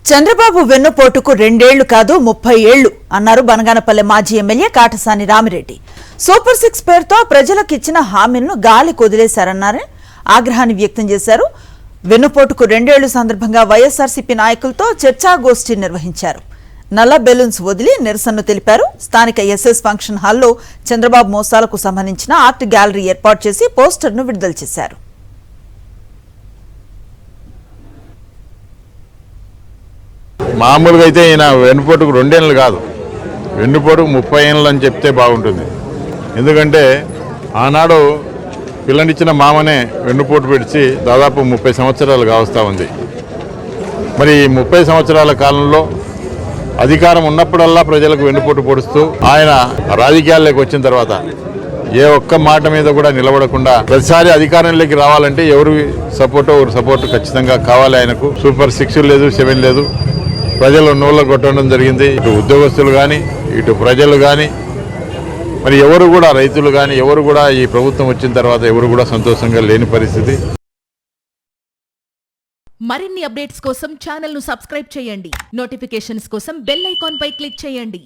చంద్రబాబు వెన్నుపోటుకు 2 ఏళ్లు కాదు 30 ఏళ్లు అన్నారు బనగానపల్లె మాజీ ఎమ్మెల్యే కాటసాని రామిరెడ్డి. సూపర్ 6 పేరుతో ప్రజలకు ఇచ్చిన హామీలను గాలి కొదిలేశారన్నారని ఆగ్రహాన్ని వ్యక్తం చేశారు. వెన్నుపోటుకు 2 ఏళ్లు సందర్భంగా వైఎస్ఆర్సీపీ నాయకులతో చర్చాగోష్ఠి నిర్వహించారు. నల్ల బెలూన్స్ వదిలి నిరసనను తెలిపారు. స్థానిక ఎస్ఎస్ ఫంక్షన్ హాల్లో చంద్రబాబు మోసాలకు సంబంధించిన ఆర్ట్ గ్యాలరీ ఏర్పాటు చేసి పోస్టర్ను విడుదల చేశారు. మామూలుగా అయితే ఈయన వెన్నుపోటుకు 2 ఏళ్ళు కాదు, వెన్నుపోటుకు 30 ఏళ్ళు అని చెప్తే బాగుంటుంది. ఎందుకంటే ఆనాడు పిల్లనిచ్చిన మామనే వెన్నుపోటు పెడిచి దాదాపు 30 సంవత్సరాలు కావస్తూ ఉంది. మరి 30 సంవత్సరాల కాలంలో అధికారం ఉన్నప్పుడల్లా ప్రజలకు వెన్నుపోటు పొడుస్తూ ఆయన రాజకీయాల్లోకి వచ్చిన తర్వాత ఏ ఒక్క మాట మీద కూడా నిలబడకుండా ప్రతిసారి అధికారంలోకి రావాలంటే ఎవరు సపోర్టు ఖచ్చితంగా కావాలి. ఆయనకు సూపర్ 6 లేదు, 7 లేదు, ప్రజలు నోళ్ళ కొట్టడం జరిగింది. ఇటు ఉద్యోగస్తులు కానీ, ఇటు ప్రజలు కానీ, మరి ఎవరు కూడా, రైతులు కానీ ఎవరు కూడా ఈ ప్రభుత్వం వచ్చిన తర్వాత ఎవరు కూడా సంతోషంగా లేని పరిస్థితి. మరిన్ని అప్డేట్స్ కోసం ఛానల్ ను సబ్స్క్రైబ్ చేయండి. నోటిఫికేషన్స్ కోసం బెల్ ఐకాన్ పై క్లిక్ చేయండి.